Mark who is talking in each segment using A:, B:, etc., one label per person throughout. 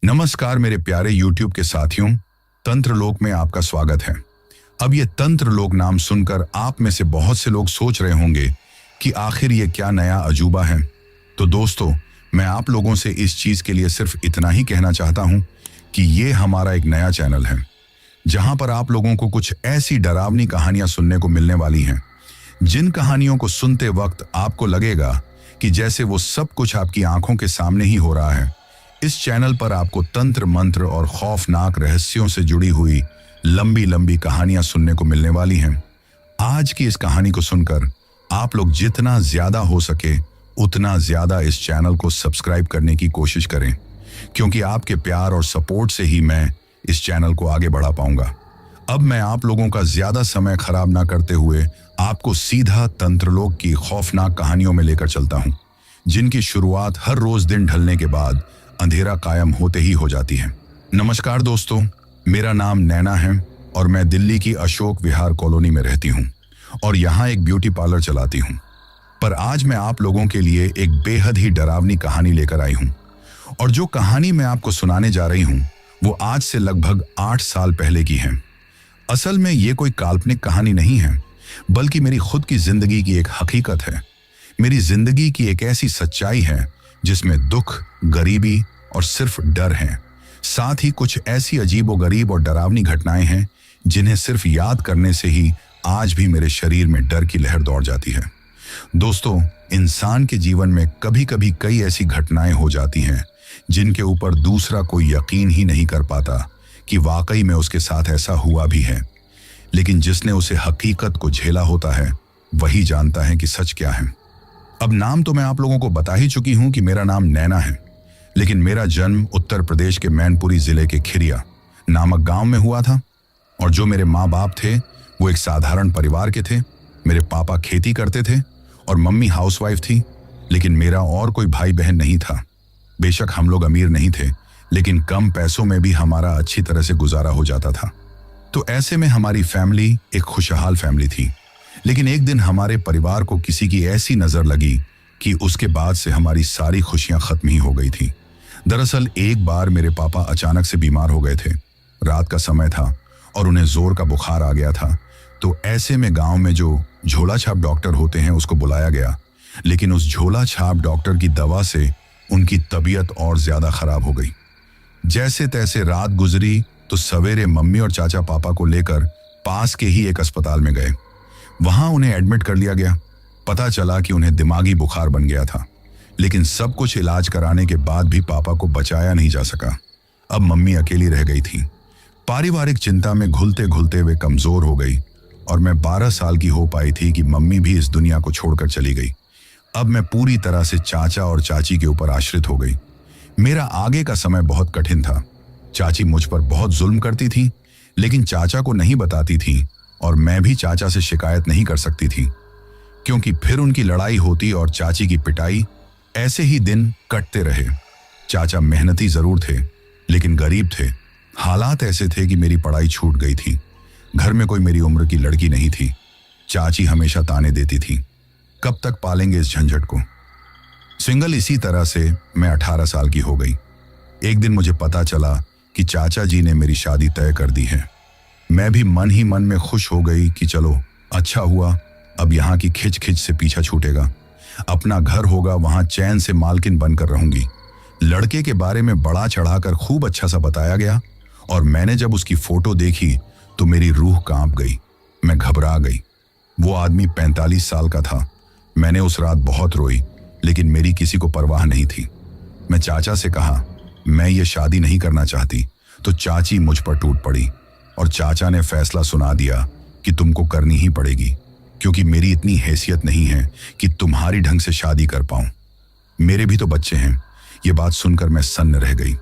A: नमस्कार मेरे प्यारे YouTube के साथियों, तंत्र लोक में आपका स्वागत है। अब ये तंत्र लोक नाम सुनकर आप में से बहुत से लोग सोच रहे होंगे कि आखिर ये क्या नया अजूबा है। तो दोस्तों, मैं आप लोगों से इस चीज के लिए सिर्फ इतना ही कहना चाहता हूं कि ये हमारा एक नया चैनल है, जहां पर आप लोगों को कुछ ऐसी डरावनी कहानियां सुनने को मिलने वाली हैं, जिन कहानियों को सुनते वक्त आपको लगेगा कि जैसे वो सब कुछ आपकी आंखों के सामने ही हो रहा है। इस चैनल पर आपको तंत्र मंत्र और खौफनाक रहस्यों से जुड़ी हुई लंबी लंबी कहानियां सुनने को मिलने वाली हैं। आज की इस कहानी को सुनकर आप लोग जितना ज्यादा हो सके उतना ज्यादा इस चैनल को सब्सक्राइब करने की कोशिश करें, क्योंकि आपके प्यार और सपोर्ट से ही मैं इस चैनल को आगे बढ़ा पाऊंगा। अब मैं आप लोगों का ज्यादा समय खराब ना करते हुए आपको सीधा तंत्रलोक की खौफनाक कहानियों में लेकर चलता हूं, जिनकी शुरुआत हर रोज दिन ढलने के बाद अंधेरा कायम होते ही हो जाती है। नमस्कार दोस्तों, मेरा नाम नैना है और मैं दिल्ली की अशोक विहार कॉलोनी में रहती हूँ और यहाँ एक ब्यूटी पार्लर चलाती हूँ। पर आज मैं आप लोगों के लिए एक बेहद ही डरावनी कहानी लेकर आई हूँ, और जो कहानी मैं आपको सुनाने जा रही हूँ वो आज से लगभग 8 साल पहले की है। असल में ये कोई काल्पनिक कहानी नहीं है, बल्कि मेरी खुद की जिंदगी की एक हकीकत है। मेरी जिंदगी की एक ऐसी सच्चाई है जिसमें दुख, गरीबी और सिर्फ डर हैं। साथ ही कुछ ऐसी अजीबोगरीब और डरावनी घटनाएं हैं जिन्हें सिर्फ याद करने से ही आज भी मेरे शरीर में डर की लहर दौड़ जाती है। दोस्तों, इंसान के जीवन में कभी कभी कई ऐसी घटनाएं हो जाती हैं जिनके ऊपर दूसरा कोई यकीन ही नहीं कर पाता कि वाकई में उसके साथ ऐसा हुआ भी है। लेकिन जिसने उसे हकीकत को झेला होता है वही जानता है कि सच क्या है। अब नाम तो मैं आप लोगों को बता ही चुकी हूं कि मेरा नाम नैना है, लेकिन मेरा जन्म उत्तर प्रदेश के मैनपुरी जिले के खिरिया नामक गांव में हुआ था। और जो मेरे माँ बाप थे वो एक साधारण परिवार के थे। मेरे पापा खेती करते थे और मम्मी हाउसवाइफ थी, लेकिन मेरा और कोई भाई बहन नहीं था। बेशक हम लोग अमीर नहीं थे, लेकिन कम पैसों में भी हमारा अच्छी तरह से गुजारा हो जाता था। तो ऐसे में हमारी फैमिली एक खुशहाल फैमिली थी। लेकिन एक दिन हमारे परिवार को किसी की ऐसी नजर लगी कि उसके बाद से हमारी सारी खुशियां खत्म ही हो गई थी। दरअसल एक बार मेरे पापा अचानक से बीमार हो गए थे। रात का समय था और उन्हें जोर का बुखार आ गया था। तो ऐसे में गांव में जो झोला छाप डॉक्टर होते हैं उसको बुलाया गया, लेकिन उस झोला छाप डॉक्टर की दवा से उनकी तबीयत और ज्यादा खराब हो गई। जैसे तैसे रात गुजरी तो सवेरे मम्मी और चाचा पापा को लेकर पास के ही एक अस्पताल में गए। वहां उन्हें एडमिट कर लिया गया। पता चला कि उन्हें दिमागी बुखार बन गया था, लेकिन सब कुछ इलाज कराने के बाद भी पापा को बचाया नहीं जा सका। अब मम्मी अकेली रह गई थी। पारिवारिक चिंता में घुलते घुलते वे कमजोर हो गई और मैं 12 साल की हो पाई थी कि मम्मी भी इस दुनिया को छोड़कर चली गई। अब मैं पूरी तरह से चाचा और चाची के ऊपर आश्रित हो गई। मेरा आगे का समय बहुत कठिन था। चाची मुझ पर बहुत जुल्म करती थी, लेकिन चाचा को नहीं बताती थी, और मैं भी चाचा से शिकायत नहीं कर सकती थी, क्योंकि फिर उनकी लड़ाई होती और चाची की पिटाई। ऐसे ही दिन कटते रहे। चाचा मेहनती जरूर थे, लेकिन गरीब थे। हालात ऐसे थे कि मेरी पढ़ाई छूट गई थी। घर में कोई मेरी उम्र की लड़की नहीं थी। चाची हमेशा ताने देती थी, कब तक पालेंगे इस झंझट को। सिंगल इसी तरह से मैं 18 साल की हो गई। एक दिन मुझे पता चला कि चाचा जी ने मेरी शादी तय कर दी है। मैं भी मन ही मन में खुश हो गई कि चलो अच्छा हुआ, अब यहाँ की खिच खिच से पीछा छूटेगा। अपना घर होगा, वहां चैन से मालकिन बनकर रहूंगी। लड़के के बारे में बड़ा चढ़ाकर खूब अच्छा सा बताया गया, और मैंने जब उसकी फोटो देखी तो मेरी रूह कांप गई। मैं घबरा गई। वो आदमी 45 साल का था। मैंने उस रात बहुत रोई, लेकिन मेरी किसी को परवाह नहीं थी। मैं चाचा से कहा मैं ये शादी नहीं करना चाहती, तो चाची मुझ पर टूट पड़ी और चाचा ने फैसला सुना दिया कि तुमको करनी ही पड़ेगी, क्योंकि मेरी इतनी हैसियत नहीं है कि तुम्हारी ढंग से शादी कर पाऊं। मेरे भी तो बच्चे हैं। ये बात सुनकर मैं सन्न रह गई।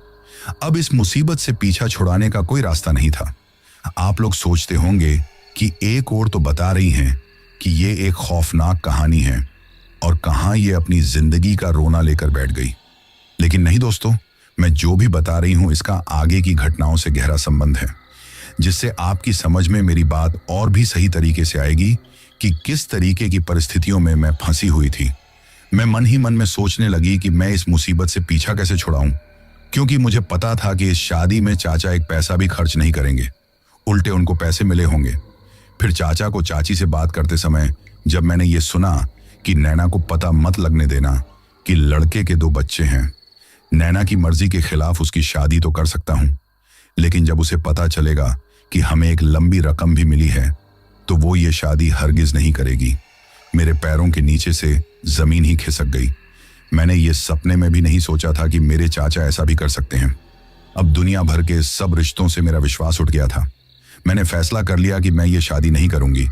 A: अब इस मुसीबत से पीछा छुड़ाने का कोई रास्ता नहीं था। आप लोग सोचते होंगे कि एक और तो बता रही हैं कि ये एक खौफनाक कहानी है, और कहां ये अपनी जिंदगी का रोना लेकर बैठ गई। लेकिन नहीं दोस्तों, मैं जो भी बता रही हूं इसका आगे की घटनाओं से गहरा संबंध है, जिससे आपकी समझ में मेरी बात और भी सही तरीके से आएगी कि किस तरीके की परिस्थितियों में मैं फंसी हुई थी। मैं मन ही मन में सोचने लगी कि मैं इस मुसीबत से पीछा कैसे छुड़ाऊं। क्योंकि मुझे पता था कि इस शादी में चाचा एक पैसा भी खर्च नहीं करेंगे, उल्टे उनको पैसे मिले होंगे। फिर चाचा को चाची से बात करते समय जब मैंने ये सुना कि नैना को पता मत लगने देना कि लड़के के 2 बच्चे हैं, नैना की मर्जी के खिलाफ उसकी शादी तो कर सकता हूं, लेकिन जब उसे पता चलेगा कि हमें एक लंबी रकम भी मिली है तो वो ये शादी हरगिज नहीं करेगी। मेरे पैरों के नीचे से जमीन ही खिसक गई। मैंने ये सपने में भी नहीं सोचा था कि मेरे चाचा ऐसा भी कर सकते हैं। अब दुनिया भर के सब रिश्तों से मेरा विश्वास उठ गया था। मैंने फैसला कर लिया कि मैं ये शादी नहीं करूंगी,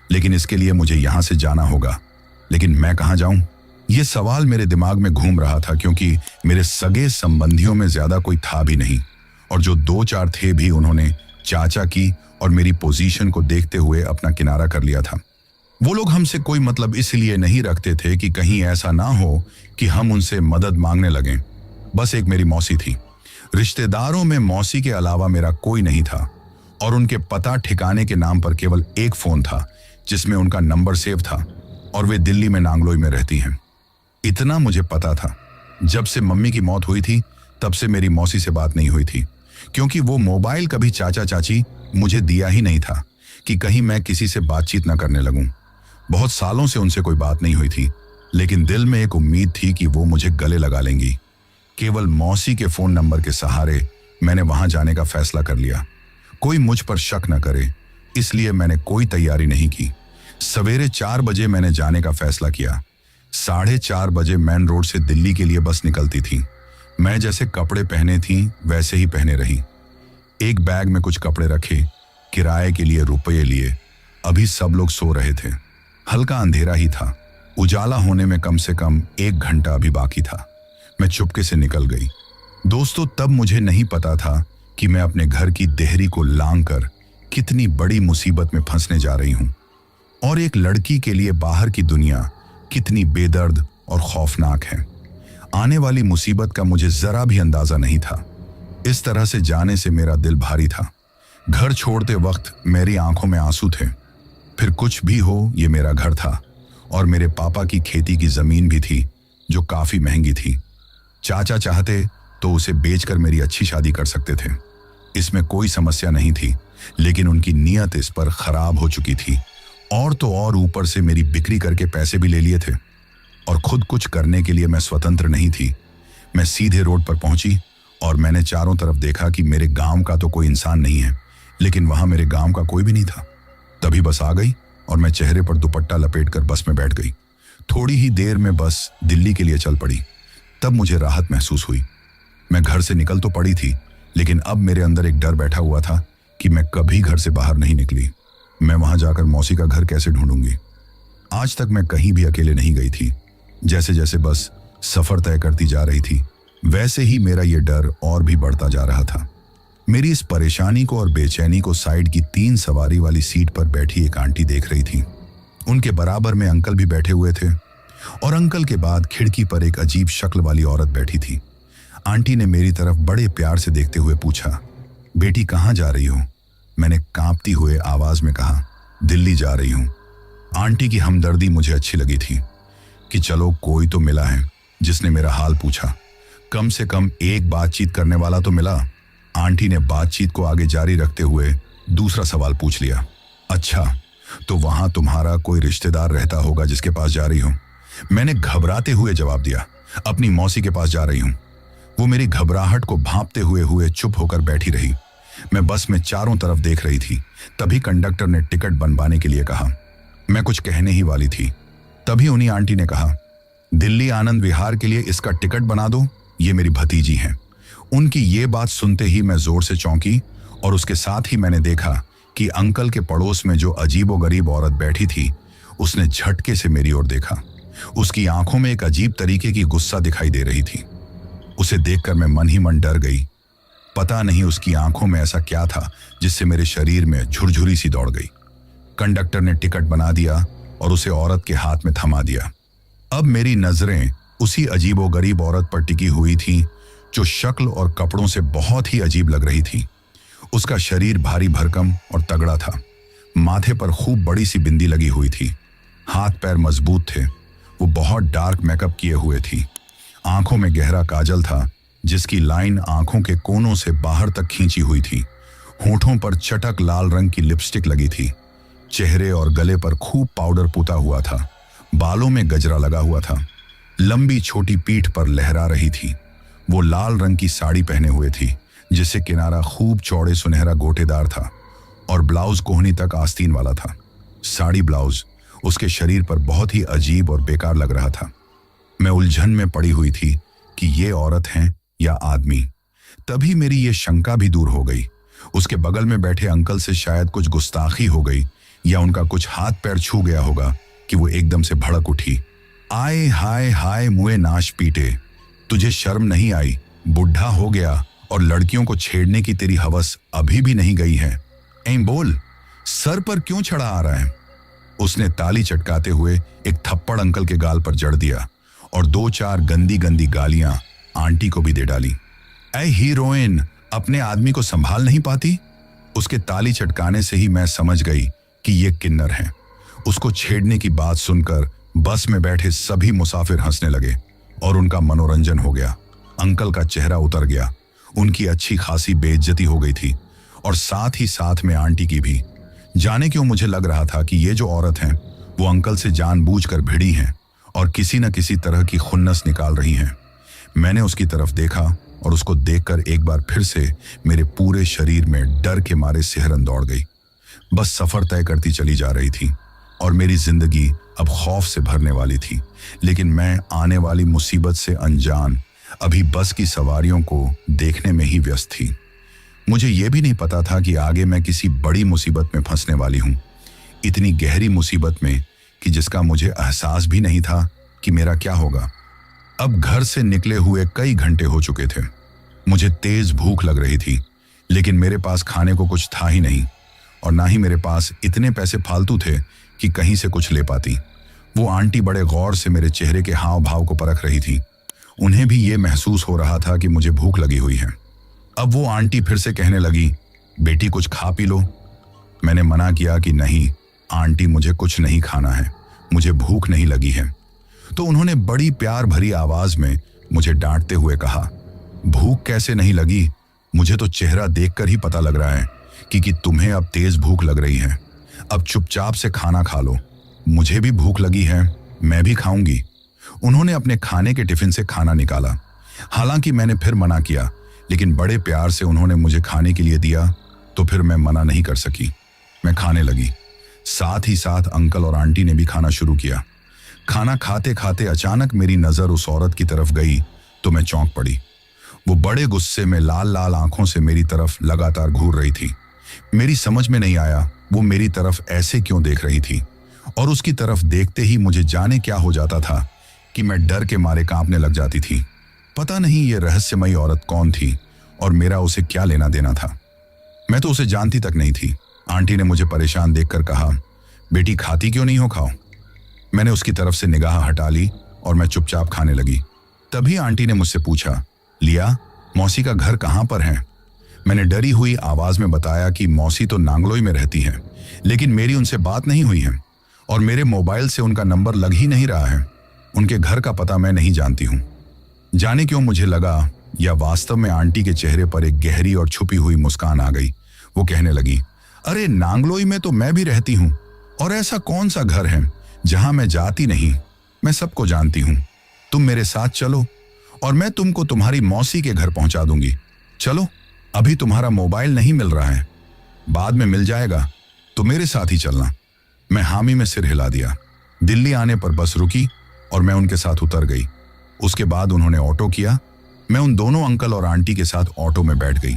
A: लेकिन इसके लिए मुझे यहां से जाना होगा। लेकिन मैं कहां जाऊं? ये सवाल मेरे दिमाग में घूम रहा था, क्योंकि मेरे सगे संबंधियों में ज्यादा कोई था भी नहीं, और जो 2-4 थे भी उन्होंने चाचा की और मेरी पोजीशन को देखते हुए अपना किनारा कर लिया था। वो लोग हमसे कोई मतलब इसलिए नहीं रखते थे कि कहीं ऐसा ना हो कि हम उनसे मदद मांगने लगें। बस एक मेरी मौसी थी। रिश्तेदारों में मौसी के अलावा मेरा कोई नहीं था, और उनके पता ठिकाने के नाम पर केवल एक फोन था जिसमें उनका नंबर सेव था, और वे दिल्ली में नांगलोई में रहती हैं। इतना मुझे पता था। जब से मम्मी की मौत हुई थी तब से मेरी मौसी से बात नहीं हुई थी, क्योंकि वो मोबाइल कभी चाचा चाची मुझे दिया ही नहीं था कि कहीं मैं किसी से बातचीत न करने लगूं। बहुत सालों से उनसे कोई बात नहीं हुई थी, लेकिन दिल में एक उम्मीद थी कि वो मुझे गले लगा लेंगी। केवल मौसी के फोन नंबर के सहारे मैंने वहां जाने का फैसला कर लिया। कोई मुझ पर शक न करे, इसलिए मैंने कोई तैयारी नहीं की। सवेरे 4 बजे मैंने जाने का फैसला किया। 4:30 बजे मेन रोड से दिल्ली के लिए बस निकलती थी। मैं जैसे कपड़े पहने थी वैसे ही पहने रही। एक बैग में कुछ कपड़े रखे, किराए के लिए रुपये लिए। अभी सब लोग सो रहे थे। हल्का अंधेरा ही था। उजाला होने में कम से कम 1 घंटा अभी बाकी था। मैं चुपके से निकल गई। दोस्तों, तब मुझे नहीं पता था कि मैं अपने घर की देहरी को लांघकर कितनी बड़ी मुसीबत में फंसने जा रही हूं, और एक लड़की के लिए बाहर की दुनिया कितनी बेदर्द और खौफनाक है। आने वाली मुसीबत का मुझे जरा भी अंदाजा नहीं था। इस तरह से जाने से मेरा दिल भारी था। घर छोड़ते वक्त मेरी आंखों में आंसू थे। फिर कुछ भी हो, ये मेरा घर था, और मेरे पापा की खेती की जमीन भी थी जो काफी महंगी थी। चाचा चाहते तो उसे बेचकर मेरी अच्छी शादी कर सकते थे, इसमें कोई समस्या नहीं थी, लेकिन उनकी नीयत इस पर खराब हो चुकी थी। और तो और ऊपर से मेरी बिक्री करके पैसे भी ले लिए थे, और खुद कुछ करने के लिए मैं स्वतंत्र नहीं थी। मैं सीधे रोड पर पहुंची और मैंने चारों तरफ देखा कि मेरे गांव का तो कोई इंसान नहीं है, लेकिन वहां मेरे गांव का कोई भी नहीं था। तभी बस आ गई और मैं चेहरे पर दुपट्टा लपेटकर बस में बैठ गई। थोड़ी ही देर में बस दिल्ली के लिए चल पड़ी। तब मुझे राहत महसूस हुई। मैं घर से निकल तो पड़ी थी, लेकिन अब मेरे अंदर एक डर बैठा हुआ था कि मैं कभी घर से बाहर नहीं निकली। मैं वहां जाकर मौसी का घर कैसे ढूंढूंगी? आज तक मैं कहीं भी अकेले नहीं गई थी। जैसे जैसे बस सफर तय करती जा रही थी, वैसे ही मेरा ये डर और भी बढ़ता जा रहा था। मेरी इस परेशानी को और बेचैनी को साइड की 3 सवारी वाली सीट पर बैठी एक आंटी देख रही थी। उनके बराबर में अंकल भी बैठे हुए थे, और अंकल के बाद खिड़की पर एक अजीब शक्ल वाली औरत बैठी थी। आंटी ने मेरी तरफ बड़े प्यार से देखते हुए पूछा, बेटी कहाँ जा रही हो? मैंने कांपती हुए आवाज में कहा, दिल्ली जा रही हूँ। आंटी की हमदर्दी मुझे अच्छी लगी थी कि चलो कोई तो मिला है जिसने मेरा हाल पूछा। कम से कम एक बातचीत करने वाला तो मिला। आंटी ने बातचीत को आगे जारी रखते हुए दूसरा सवाल पूछ लिया, अच्छा तो वहां तुम्हारा कोई रिश्तेदार रहता होगा जिसके पास जा रही हो? मैंने घबराते हुए जवाब दिया, अपनी मौसी के पास जा रही हूं। वो मेरी घबराहट को भांपते हुए चुप होकर बैठी रही। मैं बस में चारों तरफ देख रही थी। तभी कंडक्टर ने टिकट बनवाने के लिए कहा। मैं कुछ कहने ही वाली थी, तभी उन्हीं आंटी ने कहा, दिल्ली आनंद विहार के लिए इसका टिकट बना दो, ये मेरी भतीजी हैं। उनकी ये बात सुनते ही मैं जोर से चौंकी, और उसके साथ ही मैंने देखा कि अंकल के पड़ोस में जो अजीबोगरीब औरत बैठी थी, उसने झटके से मेरी ओर देखा। उसकी आंखों में एक अजीब तरीके की गुस्सा दिखाई दे रही थी। उसे देखकर मैं मन ही मन डर गई। पता नहीं उसकी आंखों में ऐसा क्या था जिससे मेरे शरीर में झुरझुरी सी दौड़ गई। कंडक्टर ने टिकट बना दिया और उसे औरत के हाथ में थमा दिया। अब मेरी नजरें उसी अजीबोगरीब औरत पर टिकी हुई थी जो शक्ल और कपड़ों से बहुत ही अजीब लग रही थी। उसका शरीर भारी भरकम और तगड़ा था। माथे पर खूब बड़ी सी बिंदी लगी हुई थी। हाथ पैर मजबूत थे। वो बहुत डार्क मेकअप किए हुए थी। आंखों में गहरा काजल था जिसकी लाइन आंखों के कोनों से बाहर तक खींची हुई थी। होठों पर चटक लाल रंग की लिपस्टिक लगी थी। चेहरे और गले पर खूब पाउडर पुता हुआ था। बालों में गजरा लगा हुआ था। लंबी छोटी पीठ पर लहरा रही थी। वो लाल रंग की साड़ी पहने हुए थी, जिससे किनारा खूब चौड़े सुनहरा गोटेदार था और ब्लाउज कोहनी तक आस्तीन वाला था। साड़ी ब्लाउज उसके शरीर पर बहुत ही अजीब और बेकार लग रहा था। मैं उलझन में पड़ी हुई थी कि ये औरत है या आदमी। तभी मेरी ये शंका भी दूर हो गई। उसके बगल में बैठे अंकल से शायद कुछ गुस्ताखी हो गई या उनका कुछ हाथ पैर छू गया होगा कि वो एकदम से भड़क उठी। आए हाय हाय मुए नाश पीटे, तुझे शर्म नहीं आई? बुढ़ा हो गया और लड़कियों को छेड़ने की तेरी हवस अभी भी नहीं गई है? ऐं बोल, सर पर क्यों चढ़ा आ रहा है? उसने ताली चटकाते हुए एक थप्पड़ अंकल के गाल पर जड़ दिया और 2-4 गंदी गंदी गालियां आंटी को भी दे डाली। ऐ हीरोइन, अपने आदमी को संभाल नहीं पाती? उसके ताली चटकाने से ही मैं समझ गई कि ये किन्नर है। उसको छेड़ने की बात सुनकर बस में बैठे सभी मुसाफिर हंसने लगे और उनका मनोरंजन हो गया। अंकल का चेहरा उतर गया। उनकी अच्छी खासी बेइज्जती हो गई थी और साथ ही साथ में आंटी की भी। जाने क्यों मुझे लग रहा था कि ये जो औरत हैं वो अंकल से जानबूझकर भिड़ी हैं और किसी न किसी तरह की खुन्नस निकाल रही हैं। मैंने उसकी तरफ देखा और उसको देखकर एक बार फिर से मेरे पूरे शरीर में डर के मारे सिहरन दौड़ गई। बस सफर तय करती चली जा रही थी और मेरी जिंदगी अब खौफ से भरने वाली थी। लेकिन मैं आने वाली मुसीबत से अनजान अभी बस की सवारियों को देखने में ही व्यस्त थी। मुझे यह भी नहीं पता था कि आगे मैं किसी बड़ी मुसीबत में फंसने वाली हूं। इतनी गहरी मुसीबत में कि जिसका मुझे एहसास भी नहीं था कि मेरा क्या होगा। अब घर से निकले हुए कई घंटे हो चुके थे। मुझे तेज भूख लग रही थी, लेकिन मेरे पास खाने को कुछ था ही नहीं और ना ही मेरे पास इतने पैसे फालतू थे कि कहीं से कुछ ले पाती। वो आंटी बड़े गौर से मेरे चेहरे के हाव भाव को परख रही थी। उन्हें भी ये महसूस हो रहा था कि मुझे भूख लगी हुई है। अब वो आंटी फिर से कहने लगी, बेटी कुछ खा पी लो। मैंने मना किया कि नहीं आंटी, मुझे कुछ नहीं खाना है, मुझे भूख नहीं लगी है। तो उन्होंने बड़ी प्यार भरी आवाज में मुझे डांटते हुए कहा, भूख कैसे नहीं लगी? मुझे तो चेहरा देखकर ही पता लग रहा है कि तुम्हें अब तेज भूख लग रही है। अब चुपचाप से खाना खा लो। मुझे भी भूख लगी है, मैं भी खाऊंगी। उन्होंने अपने खाने के टिफिन से खाना निकाला। हालांकि मैंने फिर मना किया, लेकिन बड़े प्यार से उन्होंने मुझे खाने के लिए दिया, तो फिर मैं मना नहीं कर सकी। मैं खाने लगी। साथ ही साथ अंकल और आंटी ने भी खाना शुरू किया। खाना खाते खाते अचानक मेरी नजर उस औरत की तरफ गई तो मैं चौंक पड़ी। वो बड़े गुस्से में लाल लाल आंखों से मेरी तरफ लगातार घूर रही थी। मेरी समझ में नहीं आया वो मेरी तरफ ऐसे क्यों देख रही थी, और उसकी तरफ देखते ही मुझे जाने क्या हो जाता था कि मैं डर के मारे कांपने लग जाती थी। पता नहीं ये रहस्यमयी औरत कौन थी और मेरा उसे क्या लेना देना था। मैं तो उसे जानती तक नहीं थी। आंटी ने मुझे परेशान देखकर कहा, बेटी खाती क्यों नहीं हो? खाओ। मैंने उसकी तरफ से निगाह हटा ली और मैं चुपचाप खाने लगी। तभी आंटी ने मुझसे पूछा, लिया मौसी का घर कहाँ पर है? मैंने डरी हुई आवाज में बताया कि मौसी तो नांगलोई में रहती है, लेकिन मेरी उनसे बात नहीं हुई है और मेरे मोबाइल से उनका नंबर लग ही नहीं रहा है। उनके घर का पता मैं नहीं जानती हूँ। जाने क्यों मुझे लगा या वास्तव में आंटी के चेहरे पर एक गहरी और छुपी हुई मुस्कान आ गई। वो कहने लगी, अरे नांगलोई में तो मैं भी रहती हूँ, और ऐसा कौन सा घर है जहां मैं जाती नहीं? मैं सबको जानती हूँ। तुम मेरे साथ चलो और मैं तुमको तुम्हारी मौसी के घर पहुंचा दूंगी। चलो, अभी तुम्हारा मोबाइल नहीं मिल रहा है, बाद में मिल जाएगा, तो मेरे साथ ही चलना। मैं हामी में सिर हिला दिया। दिल्ली आने पर बस रुकी और मैं उनके साथ उतर गई। उसके बाद उन्होंने ऑटो किया। मैं उन दोनों अंकल और आंटी के साथ ऑटो में बैठ गई।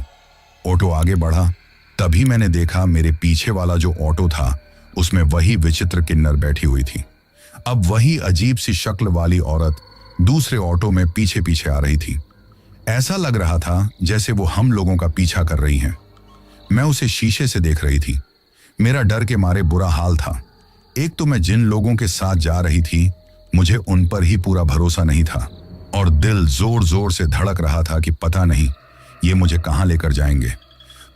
A: ऑटो आगे बढ़ा, तभी मैंने देखा मेरे पीछे वाला जो ऑटो था उसमें वही विचित्र किन्नर बैठी हुई थी। अब वही अजीब सी शक्ल वाली औरत दूसरे ऑटो में पीछे पीछे आ रही थी। ऐसा लग रहा था जैसे वो हम लोगों का पीछा कर रही हैं। मैं उसे शीशे से देख रही थी। मेरा डर के मारे बुरा हाल था। एक तो मैं जिन लोगों के साथ जा रही थी मुझे उन पर ही पूरा भरोसा नहीं था, और दिल जोर जोर से धड़क रहा था कि पता नहीं ये मुझे कहाँ लेकर जाएंगे।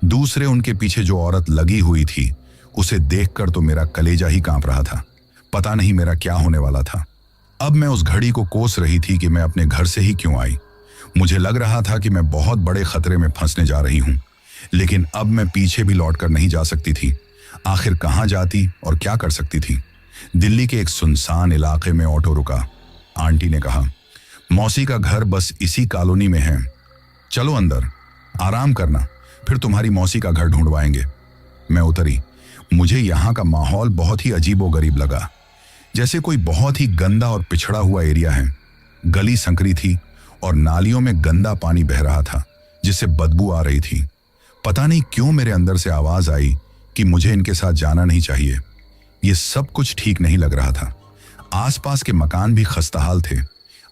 A: दूसरे उनके पीछे जो औरत लगी हुई थी उसे देखकर तो मेरा कलेजा ही कांप रहा था। पता नहीं मेरा क्या होने वाला था। अब मैं उस घड़ी को कोस रही थी कि मैं अपने घर से ही क्यों आई। मुझे लग रहा था कि मैं बहुत बड़े खतरे में फंसने जा रही हूं, लेकिन अब मैं पीछे भी लौटकर नहीं जा सकती थी। आखिर कहां जाती और क्या कर सकती थी। दिल्ली के एक सुनसान इलाके में ऑटो रुका। आंटी ने कहा, मौसी का घर बस इसी कॉलोनी में है, चलो अंदर, आराम करना, फिर तुम्हारी मौसी का घर ढूंढवाएंगे। मैं उतरी। मुझे यहाँ का माहौल बहुत ही अजीबोगरीब लगा, जैसे कोई बहुत ही गंदा और पिछड़ा हुआ एरिया है। गली संकरी थी और नालियों में गंदा पानी बह रहा था जिससे बदबू आ रही थी। पता नहीं क्यों मेरे अंदर से आवाज आई कि मुझे इनके साथ जाना नहीं चाहिए। ये सब कुछ ठीक नहीं लग रहा था। आसपास के मकान भी खस्ताहाल थे।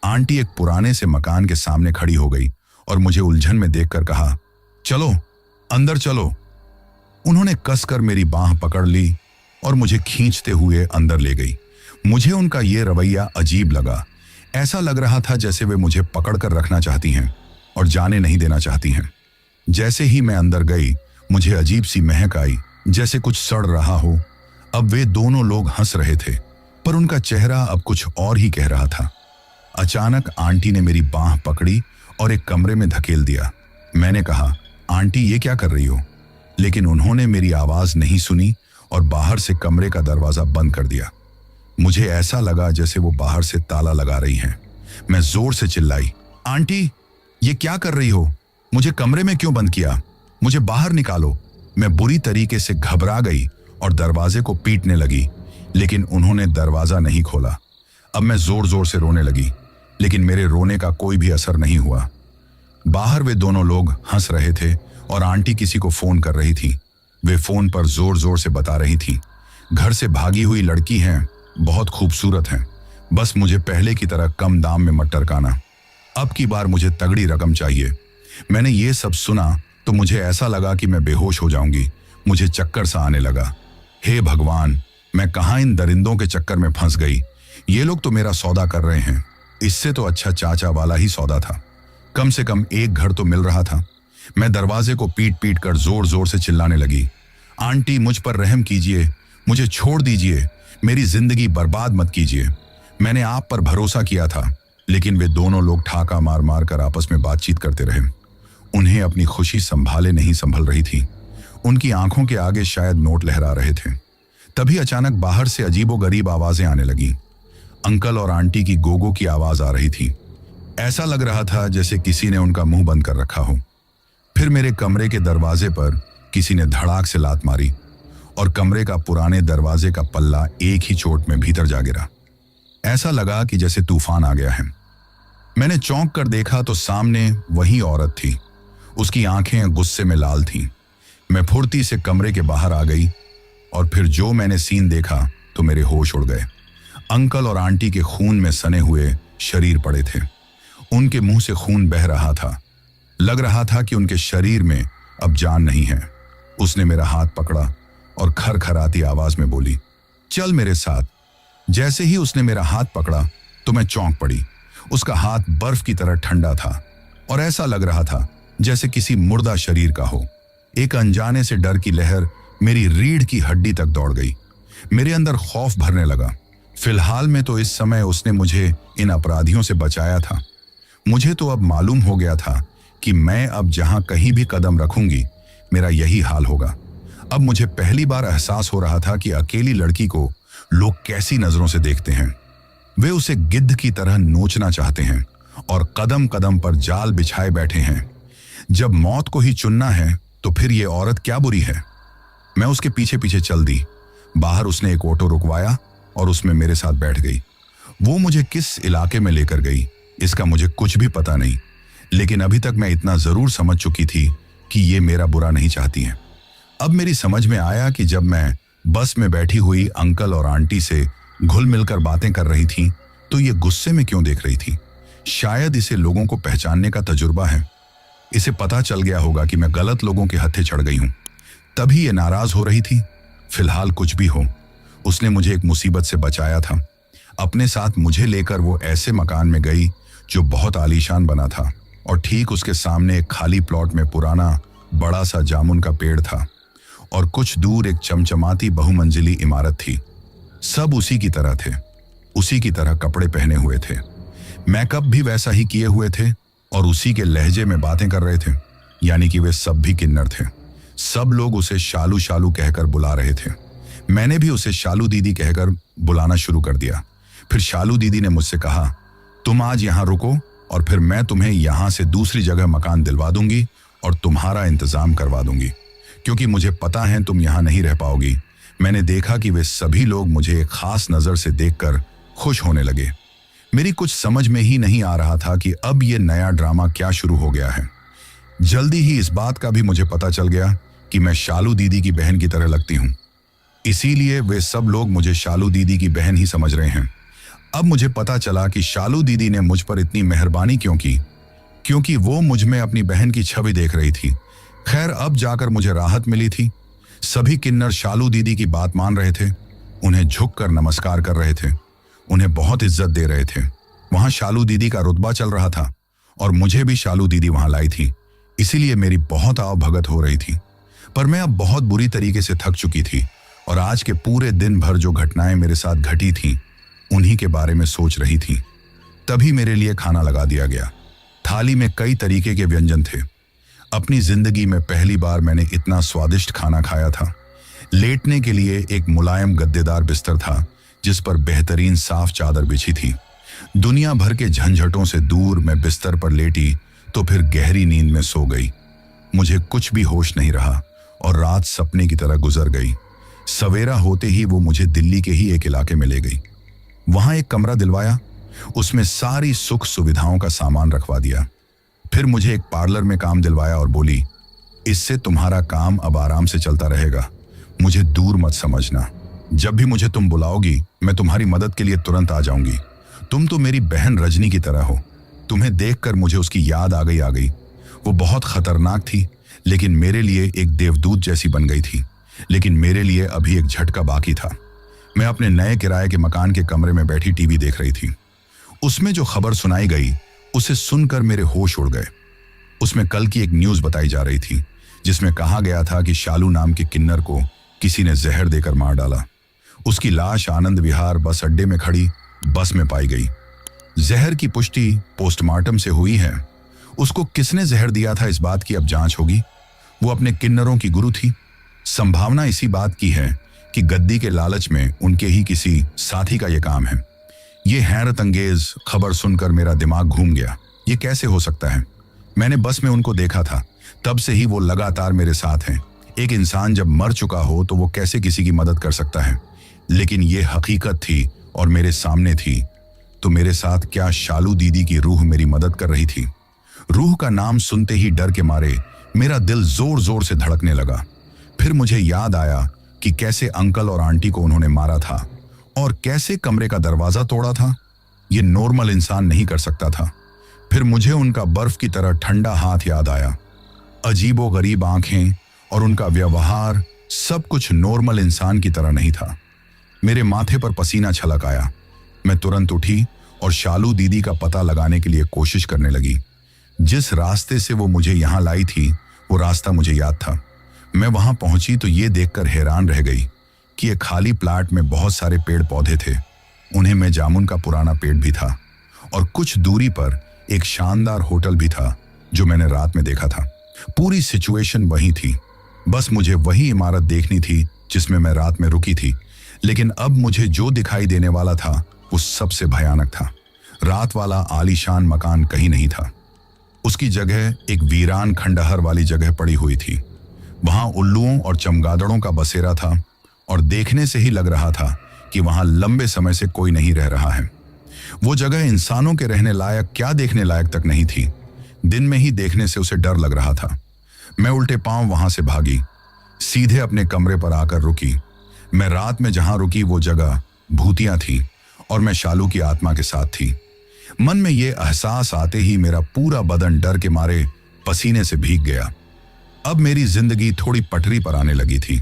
A: आंटी एक पुराने से मकान के सामने खड़ी हो गई और मुझे उलझन में देखकर कहा, चलो अंदर चलो। उन्होंने कसकर मेरी बांह पकड़ ली और मुझे खींचते हुए अंदर ले गई। मुझे उनका ये रवैया अजीब लगा। ऐसा लग रहा था जैसे वे मुझे पकड़कर रखना चाहती हैं और जाने नहीं देना चाहती हैं। जैसे ही मैं अंदर गई, मुझे अजीब सी महक आई, जैसे कुछ सड़ रहा हो। अब वे दोनों लोग हंस रहे थे, पर उनका चेहरा अब कुछ और ही कह रहा था। अचानक आंटी ने मेरी बांह पकड़ी और एक कमरे में धकेल दिया। मैंने कहा, आंटी ये क्या कर रही हो? लेकिन उन्होंने मेरी आवाज नहीं सुनी और बाहर से कमरे का दरवाजा बंद कर दिया। मुझे ऐसा लगा जैसे वो बाहर से ताला लगा रही हैं। मैं जोर से चिल्लाई, आंटी ये क्या कर रही हो? मुझे कमरे में क्यों बंद किया? मुझे बाहर निकालो। मैं बुरी तरीके से घबरा गई और दरवाजे को पीटने लगी, लेकिन उन्होंने दरवाजा नहीं खोला। अब मैं जोर जोर से रोने लगी, लेकिन मेरे रोने का कोई भी असर नहीं हुआ। बाहर वे दोनों लोग हंस रहे थे और आंटी किसी को फोन कर रही थी। वे फोन पर जोर जोर से बता रही थी, घर से भागी हुई लड़की हैं, बहुत खूबसूरत हैं, बस मुझे पहले की तरह कम दाम में मत टरकाना, अब की बार मुझे तगड़ी रकम चाहिए। मैंने ये सब सुना तो मुझे ऐसा लगा कि मैं बेहोश हो जाऊंगी। मुझे चक्कर सा आने लगा। हे भगवान, मैं कहाँ इन दरिंदों के चक्कर में फंस गई। ये लोग तो मेरा सौदा कर रहे हैं। इससे तो अच्छा चाचा वाला ही सौदा था। कम से कम एक घर तो मिल रहा था। मैं दरवाजे को पीट पीट कर जोर जोर से चिल्लाने लगी, आंटी मुझ पर रहम कीजिए, मुझे छोड़ दीजिए, मेरी जिंदगी बर्बाद मत कीजिए। मैंने आप पर भरोसा किया था। लेकिन वे दोनों लोग ठाका मार मार कर आपस में बातचीत करते रहे। उन्हें अपनी खुशी संभाले नहीं संभल रही थी। उनकी आंखों के आगे शायद नोट लहरा रहे थे। तभी अचानक बाहर से अजीबोगरीब आवाजें आने लगी। अंकल और आंटी की गोगो की आवाज आ रही थी। ऐसा लग रहा था जैसे किसी ने उनका मुंह बंद कर रखा हो। फिर मेरे कमरे के दरवाजे पर किसी ने धड़ाक से लात मारी और कमरे का पुराने दरवाजे का पल्ला एक ही चोट में भीतर जा गिरा। ऐसा लगा कि जैसे तूफान आ गया है। मैंने चौंक कर देखा तो सामने वही औरत थी। उसकी आंखें गुस्से में लाल थीं। मैं फुर्ती से कमरे के बाहर आ गई और फिर जो मैंने सीन देखा तो मेरे होश उड़ गए। अंकल और आंटी के खून में सने हुए शरीर पड़े थे। उनके मुंह से खून बह रहा था। लग रहा था कि उनके शरीर में अब जान नहीं है। उसने मेरा हाथ पकड़ा और खरखराती आवाज में बोली, चल मेरे साथ। जैसे ही उसने मेरा हाथ पकड़ा तो मैं चौंक पड़ी। उसका हाथ बर्फ की तरह ठंडा था और ऐसा लग रहा था जैसे किसी मुर्दा शरीर का हो। एक अनजाने से डर की लहर मेरी रीढ़ की हड्डी तक दौड़ गई। मेरे अंदर खौफ भरने लगा। फिलहाल में तो इस समय उसने मुझे इन अपराधियों से बचाया था। मुझे तो अब मालूम हो गया था कि मैं अब जहां कहीं भी कदम रखूंगी मेरा यही हाल होगा। अब मुझे पहली बार एहसास हो रहा था कि अकेली लड़की को लोग कैसी नजरों से देखते हैं। वे उसे गिद्ध की तरह नोचना चाहते हैं और कदम कदम पर जाल बिछाए बैठे हैं। जब मौत को ही चुनना है तो फिर ये औरत क्या बुरी है। मैं उसके पीछे पीछे चल दी। बाहर उसने एक ऑटो रुकवाया और उसमें मेरे साथ बैठ गई। वो मुझे किस इलाके में लेकर गई इसका मुझे कुछ भी पता नहीं, लेकिन अभी तक मैं इतना जरूर समझ चुकी थी कि ये मेरा बुरा नहीं चाहती हैं। अब मेरी समझ में आया कि जब मैं बस में बैठी हुई अंकल और आंटी से घुल मिलकर बातें कर रही थी तो ये गुस्से में क्यों देख रही थी। शायद इसे लोगों को पहचानने का तजुर्बा है। इसे पता चल गया होगा कि मैं गलत लोगों के हत्थे चढ़ गई हूं, तभी ये नाराज हो रही थी। फिलहाल कुछ भी हो, उसने मुझे एक मुसीबत से बचाया था। अपने साथ मुझे लेकर वो ऐसे मकान में गई जो बहुत आलीशान बना था और ठीक उसके सामने एक खाली प्लॉट में पुराना बड़ा सा जामुन का पेड़ था और कुछ दूर एक चमचमाती बहुमंजिली इमारत थी। सब उसी की तरह थे, उसी की तरह कपड़े पहने हुए थे, मेकअप भी वैसा ही किए हुए थे। और उसी के लहजे में बातें कर रहे थे, यानी कि वे सब भी किन्नर थे। सब लोग उसे शालू शालू कहकर बुला रहे थे। मैंने भी उसे शालू दीदी कहकर बुलाना शुरू कर दिया। फिर शालू दीदी ने मुझसे कहा, तुम आज यहाँ रुको और फिर मैं तुम्हें यहाँ से दूसरी जगह मकान दिलवा दूंगी और तुम्हारा इंतजाम करवा दूंगी, क्योंकि मुझे पता है तुम यहाँ नहीं रह पाओगी। मैंने देखा कि वे सभी लोग मुझे एक खास नजर से देखकर खुश होने लगे। मेरी कुछ समझ में ही नहीं आ रहा था कि अब ये नया ड्रामा क्या शुरू हो गया है। जल्दी ही इस बात का भी मुझे पता चल गया कि मैं शालू दीदी की बहन की तरह लगती हूँ, इसीलिए वे सब लोग मुझे शालू दीदी की बहन ही समझ रहे हैं। अब मुझे पता चला कि शालू दीदी ने मुझ पर इतनी मेहरबानी क्यों की, क्योंकि वो मुझ में अपनी बहन की छवि देख रही थी। खैर, अब जाकर मुझे राहत मिली थी। सभी किन्नर शालू दीदी की बात मान रहे थे, उन्हें झुककर नमस्कार कर रहे थे, उन्हें बहुत इज्जत दे रहे थे। वहां शालू दीदी का रुतबा चल रहा था और मुझे भी शालू दीदी वहां लाई थी, इसीलिए मेरी बहुत आवभगत हो रही थी। पर मैं अब बहुत बुरी तरीके से थक चुकी थी और आज के पूरे दिन भर जो घटनाएं मेरे साथ घटी थीं, उन्हीं के बारे में सोच रही थी। तभी मेरे लिए खाना लगा दिया गया। थाली में कई तरीके के व्यंजन थे। अपनी जिंदगी में पहली बार मैंने इतना स्वादिष्ट खाना खाया था। लेटने के लिए एक मुलायम गद्देदार बिस्तर था, जिस पर बेहतरीन साफ चादर बिछी थी। दुनिया भर के झंझटों से दूर मैं बिस्तर पर लेटी तो फिर गहरी नींद में सो गई। मुझे कुछ भी होश नहीं रहा और रात सपने की तरह गुजर गई। सवेरा होते ही वो मुझे दिल्ली के ही एक इलाके में ले गई। वहां एक कमरा दिलवाया, उसमें सारी सुख सुविधाओं का सामान रखवा दिया। फिर मुझे एक पार्लर में काम दिलवाया और बोली, इससे तुम्हारा काम अब आराम से चलता रहेगा, मुझे दूर मत समझना। जब भी मुझे तुम बुलाओगी मैं तुम्हारी मदद के लिए तुरंत आ जाऊंगी। तुम तो मेरी बहन रजनी की तरह हो। तुम्हें देखकर मुझे उसकी याद आ गई। वो बहुत खतरनाक थी, लेकिन मेरे लिए एक देवदूत जैसी बन गई थी। लेकिन मेरे लिए अभी एक झटका बाकी था। मैं अपने नए किराए के मकान के कमरे में बैठी टीवी देख रही थी। उसमें जो खबर सुनाई गई उसे सुनकर मेरे होश उड़ गए। उसमें कल की एक न्यूज़ बताई जा रही थी, जिसमें कहा गया था कि शालू नाम के किन्नर को किसी ने जहर देकर मार डाला। उसकी लाश आनंद विहार बस अड्डे में खड़ी बस में पाई गई। जहर की पुष्टि पोस्टमार्टम से हुई है। उसको किसने जहर दिया था, इस बात की अब जांच होगी। वो अपने किन्नरों की गुरु थी। संभावना इसी बात की है कि गद्दी के लालच में उनके ही किसी साथी का यह काम है। ये हैरत अंगेज खबर सुनकर मेरा दिमाग घूम गया। ये कैसे हो सकता है? मैंने बस में उनको देखा था, तब से ही वो लगातार मेरे साथ हैं। एक इंसान जब मर चुका हो तो वो कैसे किसी की मदद कर सकता है? लेकिन ये हकीकत थी और मेरे सामने थी। तो मेरे साथ क्या शालू दीदी की रूह मेरी मदद कर रही थी? रूह का नाम सुनते ही डर के मारे मेरा दिल जोर जोर से धड़कने लगा। फिर मुझे याद आया कि कैसे अंकल और आंटी को उन्होंने मारा था और कैसे कमरे का दरवाजा तोड़ा था। ये नॉर्मल इंसान नहीं कर सकता था। फिर मुझे उनका बर्फ की तरह ठंडा हाथ याद आया। अजीबो गरीब आंखें और उनका व्यवहार, सब कुछ नॉर्मल इंसान की तरह नहीं था। मेरे माथे पर पसीना छलक आया। मैं तुरंत उठी और शालू दीदी का पता लगाने के लिए कोशिश करने लगी। जिस रास्ते से वो मुझे यहाँ लाई थी वो रास्ता मुझे याद था। मैं वहां पहुंची तो ये देखकर हैरान रह गई कि एक खाली प्लाट में बहुत सारे पेड़ पौधे थे। उन्हें में जामुन का पुराना पेड़ भी था और कुछ दूरी पर एक शानदार होटल भी था जो मैंने रात में देखा था। पूरी सिचुएशन वही थी। बस मुझे वही इमारत देखनी थी जिसमें मैं रात में रुकी थी। लेकिन अब मुझे जो दिखाई देने वाला था वो सबसे भयानक था। रात वाला आलीशान मकान कहीं नहीं था। उसकी जगह एक वीरान खंडहर वाली जगह पड़ी हुई थी। वहां उल्लुओं और चमगादड़ों का बसेरा था और देखने से ही लग रहा था कि वहां लंबे समय से कोई नहीं रह रहा है। वो जगह इंसानों के रहने लायक क्या देखने लायक तक नहीं थी। दिन में ही देखने से उसे डर लग रहा था। मैं उल्टे पांव वहां से भागी, सीधे अपने कमरे पर आकर रुकी। मैं रात में जहां रुकी वो जगह भूतिया थी और मैं शालू की आत्मा के साथ थी। मन में ये एहसास आते ही मेरा पूरा बदन डर के मारे पसीने से भीग गया। अब मेरी जिंदगी थोड़ी पटरी पर आने लगी थी।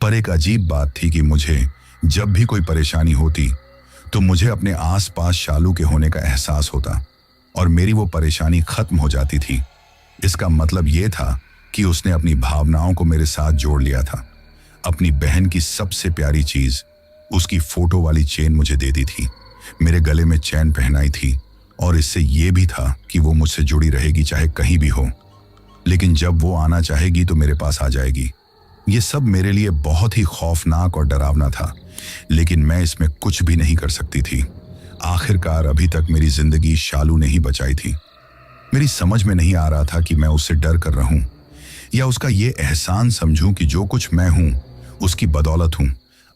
A: पर एक अजीब बात थी कि मुझे जब भी कोई परेशानी होती तो मुझे अपने आसपास शालू के होने का एहसास होता और मेरी वो परेशानी खत्म हो जाती थी। इसका मतलब ये था कि उसने अपनी भावनाओं को मेरे साथ जोड़ लिया था। अपनी बहन की सबसे प्यारी चीज, उसकी फोटो वाली चेन मुझे दे दी थी। मेरे गले में चैन पहनाई थी और इससे ये भी था कि वो मुझसे जुड़ी रहेगी चाहे कहीं भी हो, लेकिन जब वो आना चाहेगी तो मेरे पास आ जाएगी। ये सब मेरे लिए बहुत ही खौफनाक और डरावना था, लेकिन मैं इसमें कुछ भी नहीं कर सकती थी। आखिरकार अभी तक मेरी जिंदगी शालू ने ही बचाई थी। मेरी समझ में नहीं आ रहा था कि मैं उससे डर कर रहूं या उसका ये एहसान समझूं कि जो कुछ मैं हूं उसकी बदौलत हूं।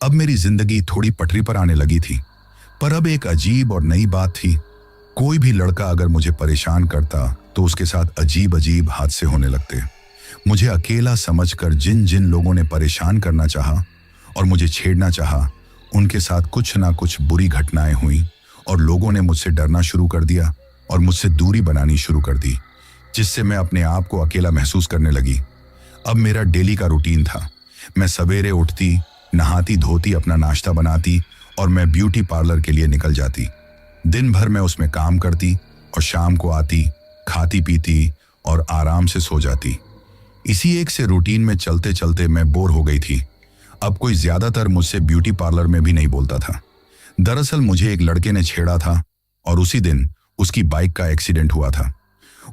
A: अब मेरी जिंदगी थोड़ी पटरी पर आने लगी थी, पर अब एक अजीब और नई बात थी। कोई भी लड़का अगर मुझे परेशान करता तो उसके साथ अजीब अजीब हादसे होने लगते। मुझे अकेला समझकर जिन जिन लोगों ने परेशान करना चाहा और मुझे छेड़ना चाहा, उनके साथ कुछ ना कुछ बुरी घटनाएं हुई और लोगों ने मुझसे डरना शुरू कर दिया और मुझसे दूरी बनानी शुरू कर दी, जिससे मैं अपने आप को अकेला महसूस करने लगी। अब मेरा डेली का रूटीन था। मैं सवेरे उठती, नहाती धोती, अपना नाश्ता बनाती और मैं ब्यूटी पार्लर के लिए निकल जाती। दिन भर मैं उसमें काम करती और शाम को आती, खाती पीती और आराम से सो जाती। इसी एक से रूटीन में चलते चलते मैं बोर हो गई थी। अब कोई ज्यादातर मुझसे ब्यूटी पार्लर में भी नहीं बोलता था। दरअसल मुझे एक लड़के ने छेड़ा था और उसी दिन उसकी बाइक का एक्सीडेंट हुआ था।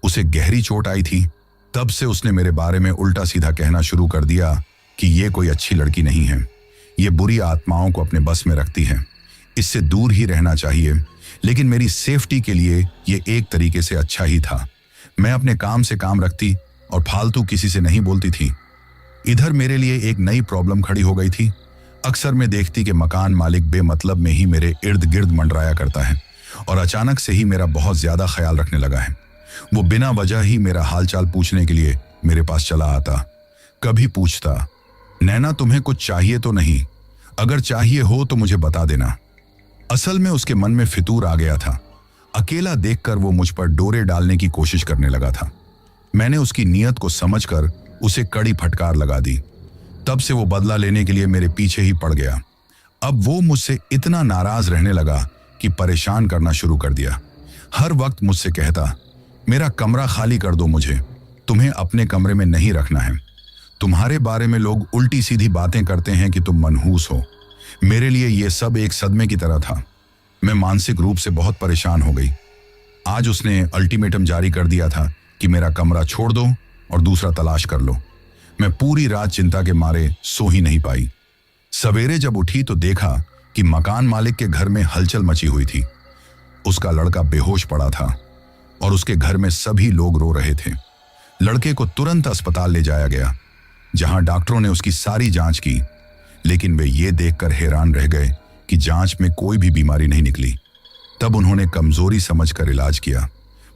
A: उसे गहरी चोट आई थी। तब से उसने मेरे बारे में उल्टा सीधा कहना शुरू कर दिया कि ये कोई अच्छी लड़की नहीं है, ये बुरी आत्माओं को अपने बस में रखती है, इससे दूर ही रहना चाहिए। लेकिन मेरी सेफ्टी के लिए ये एक तरीके से अच्छा ही था। मैं अपने काम से काम रखती और फालतू किसी से नहीं बोलती थी। इधर मेरे लिए एक नई प्रॉब्लम खड़ी हो गई थी। अक्सर मैं देखती कि मकान मालिक बेमतलब में ही मेरे इर्द गिर्द मंडराया करता है और अचानक से ही मेरा बहुत ज्यादा ख्याल रखने लगा है। वो बिना वजह ही मेरा हालचाल पूछने के लिए मेरे पास चला आता। कभी पूछता, नैना तुम्हें कुछ चाहिए तो नहीं? अगर चाहिए हो तो मुझे बता देना। असल में उसके मन में फितूर आ गया था। अकेला देखकर वो मुझ पर डोरे डालने की कोशिश करने लगा था। मैंने उसकी नीयत को समझकर उसे कड़ी फटकार लगा दी। तब से वो बदला लेने के लिए मेरे पीछे ही पड़ गया। अब वो मुझसे इतना नाराज रहने लगा कि परेशान करना शुरू कर दिया। हर वक्त मुझसे कहता, मेरा कमरा खाली कर दो, मुझे तुम्हें अपने कमरे में नहीं रखना है। तुम्हारे बारे में लोग उल्टी सीधी बातें करते हैं कि तुम मनहूस हो। मेरे लिए ये सब एक सदमे की तरह था। मैं मानसिक रूप से बहुत परेशान हो गई। आज उसने अल्टीमेटम जारी कर दिया था कि मेरा कमरा छोड़ दो और दूसरा तलाश कर लो। मैं पूरी रात चिंता के मारे सो ही नहीं पाई। सवेरे जब उठी तो देखा कि मकान मालिक के घर में हलचल मची हुई थी। उसका लड़का बेहोश पड़ा था और उसके घर में सभी लोग रो रहे थे। लड़के को तुरंत अस्पताल ले जाया गया, जहां डॉक्टरों ने उसकी सारी जांच की, लेकिन वे ये देखकर हैरान रह गए कि जांच में कोई भी बीमारी नहीं निकली। तब उन्होंने कमजोरी समझकर इलाज किया।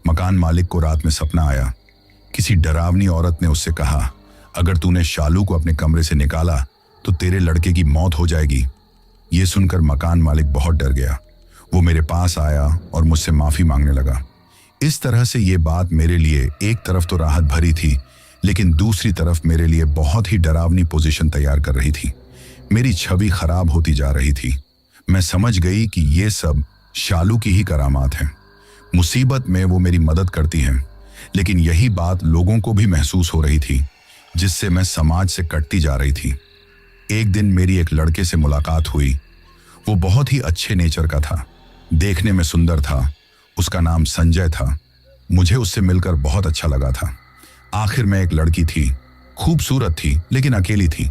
A: मकान मालिक को रात में सपना आया। किसी डरावनी औरत ने उससे कहा, अगर तूने शालू को अपने कमरे से निकाला तो तेरे लड़के की मौत हो जाएगी। ये सुनकर मकान मालिक बहुत डर गया। वो मेरे पास आया और मुझसे माफी मांगने लगा। इस तरह से ये बात मेरे लिए एक तरफ तो राहत भरी थी, लेकिन दूसरी तरफ मेरे लिए बहुत ही डरावनी पोजीशन तैयार कर रही थी। मेरी छवि खराब होती जा रही थी। मैं समझ गई कि ये सब शालू की ही करामात है। मुसीबत में वो मेरी मदद करती है, लेकिन यही बात लोगों को भी महसूस हो रही थी, जिससे मैं समाज से कटती जा रही थी। एक दिन मेरी एक लड़के से मुलाकात हुई। वो बहुत ही अच्छे नेचर का था, देखने में सुंदर था। उसका नाम संजय था। मुझे उससे मिलकर बहुत अच्छा लगा था। आखिर में एक लड़की थी, खूबसूरत थी लेकिन अकेली थी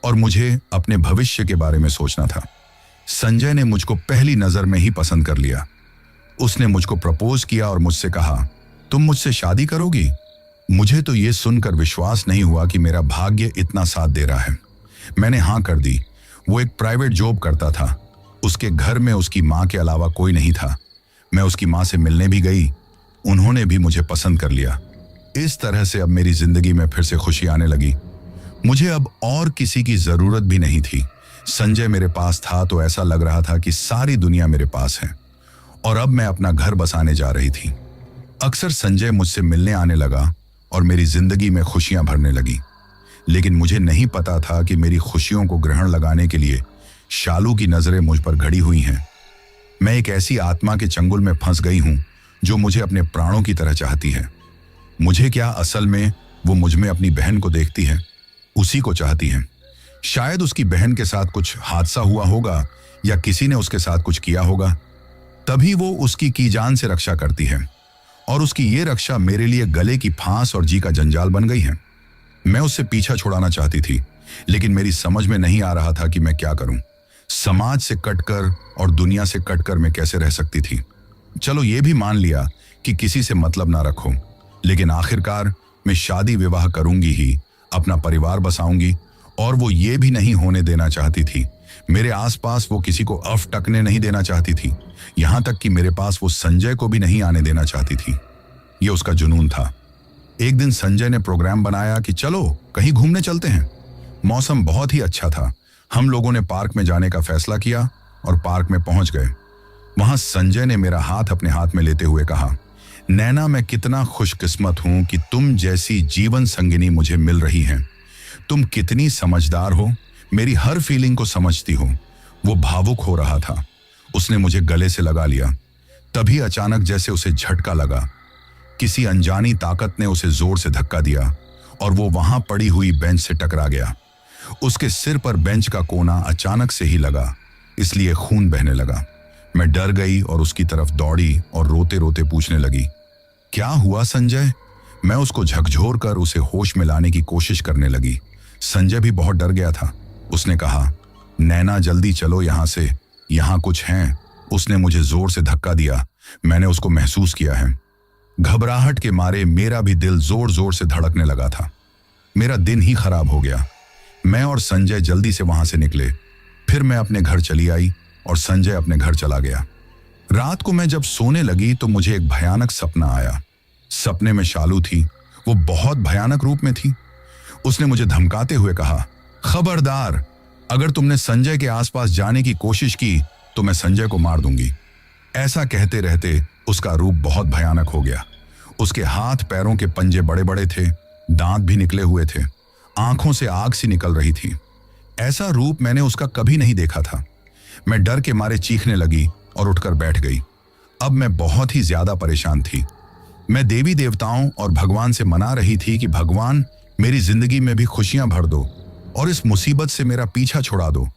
A: और मुझे अपने भविष्य के बारे में सोचना था। संजय ने मुझको पहली नजर में ही पसंद कर लिया। उसने मुझको प्रपोज किया और मुझसे कहा, तुम मुझसे शादी करोगी? मुझे तो ये सुनकर विश्वास नहीं हुआ कि मेरा भाग्य इतना साथ दे रहा है। मैंने हाँ कर दी। वो एक प्राइवेट जॉब करता था। उसके घर में उसकी माँ के अलावा कोई नहीं था। मैं उसकी माँ से मिलने भी गई। उन्होंने भी मुझे पसंद कर लिया। इस तरह से अब मेरी जिंदगी में फिर से खुशी आने लगी। मुझे अब और किसी की जरूरत भी नहीं थी। संजय मेरे पास था तो ऐसा लग रहा था कि सारी दुनिया मेरे पास है और अब मैं अपना घर बसाने जा रही थी। अक्सर संजय मुझसे मिलने आने लगा और मेरी जिंदगी में खुशियां भरने लगी, लेकिन मुझे नहीं पता था कि मेरी खुशियों को ग्रहण लगाने के लिए शालू की नजरें मुझ पर गड़ी हुई हैं। मैं एक ऐसी आत्मा के चंगुल में फंस गई हूं जो मुझे अपने प्राणों की तरह चाहती है। मुझे क्या, असल में वो मुझ में अपनी बहन को देखती है, उसी को चाहती है। शायद उसकी बहन के साथ कुछ हादसा हुआ होगा या किसी ने उसके साथ कुछ किया होगा। तभी वो उसकी की जान से रक्षा करती है, और उसकी ये रक्षा मेरे लिए गले की फांस और जी का जंजाल बन गई है। मैं उससे पीछा छुड़ाना चाहती थी, लेकिन मेरी समझ में नहीं आ रहा था कि मैं क्या करूं। समाज से कटकर और दुनिया से कटकर मैं कैसे रह सकती थी। चलो ये भी मान लिया कि किसी से मतलब ना रखो, लेकिन आखिरकार मैं शादी विवाह करूंगी ही, अपना परिवार बसाऊंगी, और वो ये भी नहीं होने देना चाहती थी। मेरे आसपास वो किसी को अफ टकने नहीं देना चाहती थी, यहां तक कि मेरे पास वो संजय को भी नहीं आने देना चाहती थी। ये उसका जुनून था। एक दिन संजय ने प्रोग्राम बनाया कि चलो कहीं घूमने चलते हैं। मौसम बहुत ही अच्छा था। हम लोगों ने पार्क में जाने का फैसला किया और पार्क में पहुंच गए। वहां संजय ने मेरा हाथ अपने हाथ में लेते हुए कहा, नैना, मैं कितना खुशकिस्मत हूं कि तुम जैसी जीवन संगिनी मुझे मिल रही है। तुम कितनी समझदार हो, मेरी हर फीलिंग को समझती हो। वो भावुक हो रहा था। उसने मुझे गले से लगा लिया। तभी अचानक जैसे उसे झटका लगा। किसी अनजानी ताकत ने उसे जोर से धक्का दिया और वो वहां पड़ी हुई बेंच से टकरा गया। उसके सिर पर बेंच का कोना अचानक से ही लगा, इसलिए खून बहने लगा। मैं डर गई और उसकी तरफ दौड़ी और रोते रोते पूछने लगी, क्या हुआ संजय? मैं उसको झकझोर कर उसे होश में लाने की कोशिश करने लगी। संजय भी बहुत डर गया था। उसने कहा, नैना जल्दी चलो यहां से, यहां कुछ है। उसने मुझे जोर से धक्का दिया। मैंने उसको महसूस किया है। घबराहट के मारे मेरा भी दिल जोर जोर से धड़कने लगा था। मेरा दिन ही खराब हो गया। मैं और संजय जल्दी से वहां से निकले। फिर मैं अपने घर चली आई और संजय अपने घर चला गया। रात को मैं जब सोने लगी तो मुझे एक भयानक सपना आया। सपने में शालू थी। वो बहुत भयानक रूप में थी। उसने मुझे धमकाते हुए कहा, खबरदार, अगर तुमने संजय के आसपास जाने की कोशिश की तो मैं संजय को मार दूंगी। ऐसा कहते रहते उसका रूप बहुत भयानक हो गया। उसके हाथ पैरों के पंजे बड़े बड़े थे, दांत भी निकले हुए थे, आंखों से आग सी निकल रही थी। ऐसा रूप मैंने उसका कभी नहीं देखा था। मैं डर के मारे चीखने लगी और उठकर बैठ गई। अब मैं बहुत ही ज्यादा परेशान थी। मैं देवी देवताओं और भगवान से मना रही थी कि भगवान, मेरी जिंदगी में भी खुशियां भर दो और इस मुसीबत से मेरा पीछा छुड़ा दो।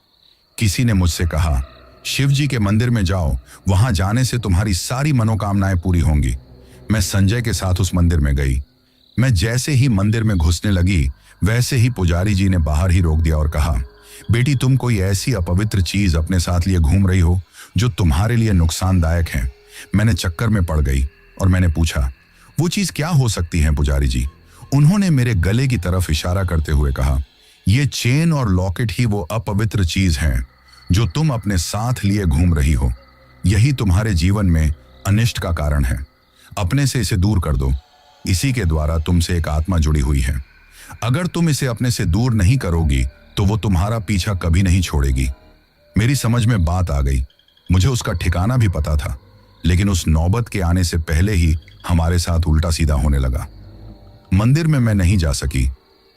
A: किसी ने मुझसे कहा, शिव जी के मंदिर में जाओ, वहां जाने से तुम्हारी सारी मनोकामनाएं पूरी होंगी। मैं संजय के साथ उस मंदिर में गई। मैं जैसे ही मंदिर में घुसने लगी, वैसे ही पुजारी जी ने बाहर ही रोक दिया और कहा, बेटी, तुम कोई ऐसी अपवित्र चीज अपने साथ लिए घूम रही हो जो तुम्हारे लिए नुकसानदायक है। मैंने चक्कर में पड़ गई और मैंने पूछा, वो चीज क्या हो सकती है पुजारी जी? उन्होंने मेरे गले की तरफ इशारा करते हुए कहा, ये चेन और लॉकेट ही वो अपवित्र चीज हैं जो तुम अपने साथ लिए घूम रही हो। यही तुम्हारे जीवन में अनिष्ट का कारण है। अपने से इसे दूर कर दो। इसी के द्वारा तुमसे एक आत्मा जुड़ी हुई है। अगर तुम इसे अपने से दूर नहीं करोगी तो वो तुम्हारा पीछा कभी नहीं छोड़ेगी। मेरी समझ में बात आ गई। मुझे उसका ठिकाना भी पता था, लेकिन उस नौबत के आने से पहले ही हमारे साथ उल्टा सीधा होने लगा। मंदिर में मैं नहीं जा सकी।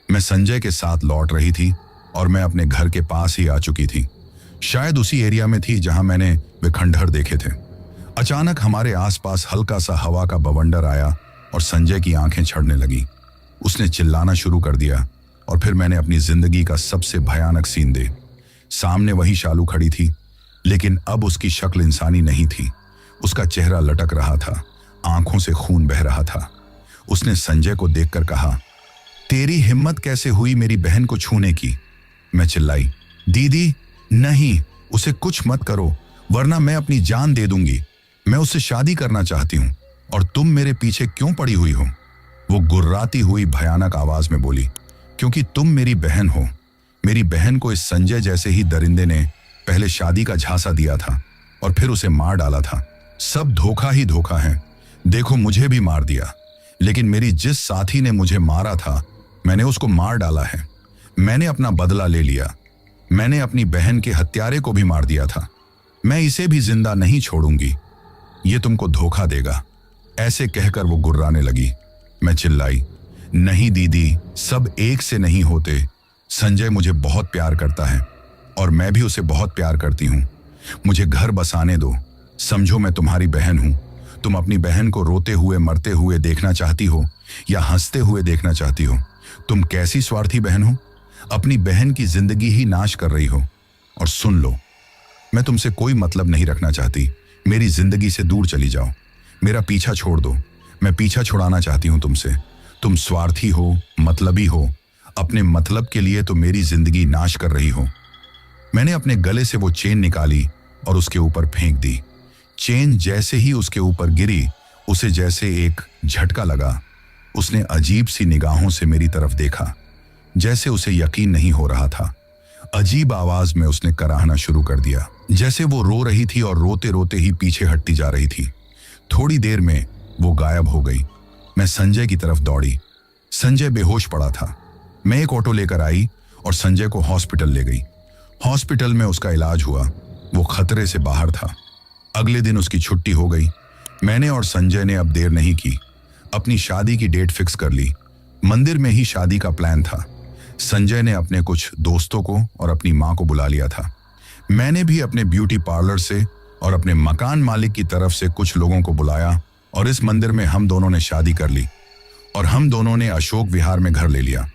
A: मैं संजय के साथ लौट रही थी और मैं अपने घर के पास ही आ चुकी थी। शायद उसी एरिया में थी जहां मैंने वे खंडहर देखे थे। अचानक हमारे आसपास हल्का सा हवा का बवंडर आया और संजय की आंखें छड़ने लगी। उसने चिल्लाना शुरू कर दिया और फिर मैंने अपनी जिंदगी का सबसे भयानक सीन दे। सामने वही शालू खड़ी थी, लेकिन अब उसकी शक्ल इंसानी नहीं थी। उसका चेहरा लटक रहा था, आंखों से खून बह रहा था। उसने संजय को देखकर कहा, तेरी हिम्मत कैसे हुई मेरी बहन को छूने की? मैं चिल्लाई, दीदी नहीं, उसे कुछ मत करो, वरना मैं अपनी जान दे दूंगी। मैं उससे शादी करना चाहती हूं और तुम मेरे पीछे क्यों पड़ी हुई हो? वो गुर्राती हुई भयानक आवाज में बोली, क्योंकि तुम मेरी बहन हो। मेरी बहन को इस संजय जैसे ही दरिंदे ने पहले शादी का झांसा दिया था और फिर उसे मार डाला था। सब धोखा ही धोखा है। देखो, मुझे भी मार दिया, लेकिन मेरी जिस साथी ने मुझे मारा था, मैंने उसको मार डाला है। मैंने अपना बदला ले लिया। मैंने अपनी बहन के हत्यारे को भी मार दिया था। मैं इसे भी जिंदा नहीं छोड़ूंगी। ये तुमको धोखा देगा। ऐसे कहकर वो गुर्राने लगी। मैं चिल्लाई, नहीं दीदी, सब एक से नहीं होते। संजय मुझे बहुत प्यार करता है और मैं भी उसे बहुत प्यार करती हूँ। मुझे घर बसाने दो। समझो मैं तुम्हारी बहन हूँ। तुम अपनी बहन को रोते हुए मरते हुए देखना चाहती हो या हंसते हुए देखना चाहती हो? तुम कैसी स्वार्थी बहन हो, अपनी बहन की जिंदगी ही नाश कर रही हो। और सुन लो, मैं तुमसे कोई मतलब नहीं रखना चाहती। मेरी जिंदगी से दूर चली जाओ, मेरा पीछा छोड़ दो, मैं पीछा छुड़ाना चाहती हूं तुमसे। तुम स्वार्थी हो, मतलबी हो, अपने मतलब के लिए तो मेरी जिंदगी नाश कर रही हो। मैंने अपने गले से वो चेन निकाली और उसके ऊपर फेंक दी। चेन जैसे ही उसके ऊपर गिरी, उसे जैसे एक झटका लगा। उसने अजीब सी निगाहों से मेरी तरफ देखा, जैसे उसे यकीन नहीं हो रहा था। अजीब आवाज में उसने कराहना शुरू कर दिया, जैसे वो रो रही थी और रोते रोते ही पीछे हटती जा रही थी। थोड़ी देर में वो गायब हो गई। मैं संजय की तरफ दौड़ी। संजय बेहोश पड़ा था। मैं एक ऑटो लेकर आई और संजय को हॉस्पिटल ले गई। हॉस्पिटल में उसका इलाज हुआ। वो खतरे से बाहर था। अगले दिन उसकी छुट्टी हो गई। मैंने और संजय ने अब देर नहीं की, अपनी शादी की डेट फिक्स कर ली। मंदिर में ही शादी का प्लान था। संजय ने अपने कुछ दोस्तों को और अपनी मां को बुला लिया था। मैंने भी अपने ब्यूटी पार्लर से और अपने मकान मालिक की तरफ से कुछ लोगों को बुलाया और इस मंदिर में हम दोनों ने शादी कर ली और हम दोनों ने अशोक विहार में घर ले लिया।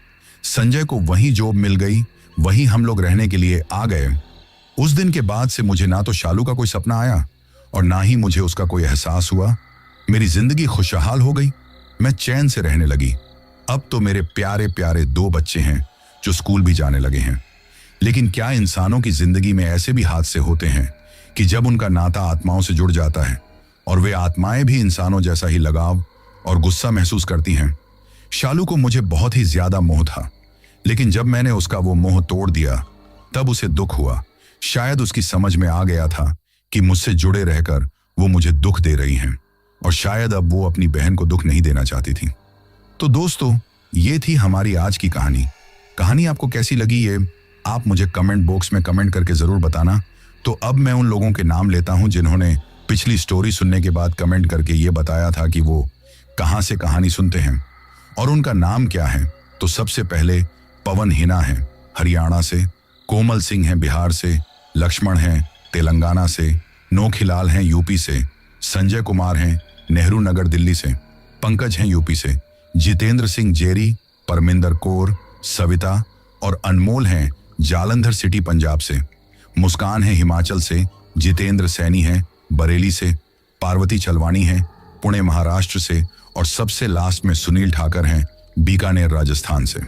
A: संजय को वहीं जॉब मिल गई, वहीं हम लोग रहने के लिए आ गए। उस दिन के बाद से मुझे ना तो शालू का कोई सपना आया और ना ही मुझे उसका कोई एहसास हुआ। मेरी जिंदगी खुशहाल हो गई। मैं चैन से रहने लगी। अब तो मेरे प्यारे प्यारे 2 बच्चे हैं जो स्कूल भी जाने लगे हैं। लेकिन क्या इंसानों की जिंदगी में ऐसे भी हादसे होते हैं कि जब उनका नाता आत्माओं से जुड़ जाता है और वे आत्माएं भी इंसानों जैसा ही लगाव और गुस्सा महसूस करती हैं। शालू को मुझे बहुत ही ज्यादा मोह था, लेकिन जब मैंने उसका वो मोह तोड़ दिया तब उसे दुख हुआ। शायद उसकी समझ में आ गया था कि मुझसे जुड़े रहकर वो मुझे दुख दे रही हैं और शायद अब वो अपनी बहन को दुख नहीं देना चाहती थी। तो दोस्तों, ये थी हमारी आज की कहानी। कहानी आपको कैसी लगी ये आप मुझे कमेंट बॉक्स में कमेंट करके जरूर बताना। तो अब मैं उन लोगों के नाम लेता हूं जिन्होंने पिछली स्टोरी सुनने के बाद कमेंट करके ये बताया था कि वो कहां से कहानी सुनते हैं और उनका नाम क्या है। तो सबसे पहले पवन हिना है हरियाणा से, कोमल सिंह हैं बिहार से, लक्ष्मण हैं तेलंगाना से, नोखिलाल हैं यूपी से, संजय कुमार हैं नेहरू नगर दिल्ली से, पंकज हैं यूपी से, जितेंद्र सिंह जेरी, परमिंदर कौर, सविता और अनमोल हैं जालंधर सिटी पंजाब से, मुस्कान है हिमाचल से, जितेंद्र सैनी हैं बरेली से, पार्वती चलवानी हैं पुणे महाराष्ट्र से और सबसे लास्ट में सुनील ठाकर हैं बीकानेर राजस्थान से।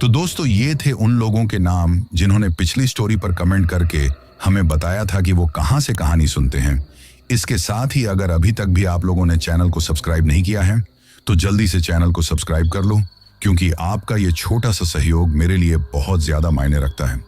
A: तो दोस्तों, ये थे उन लोगों के नाम जिन्होंने पिछली स्टोरी पर कमेंट करके हमें बताया था कि वो कहां से कहानी सुनते हैं। इसके साथ ही अगर अभी तक भी आप लोगों ने चैनल को सब्सक्राइब नहीं किया है तो जल्दी से चैनल को सब्सक्राइब कर लो, क्योंकि आपका ये छोटा सा सहयोग मेरे लिए बहुत ज्यादा मायने रखता है।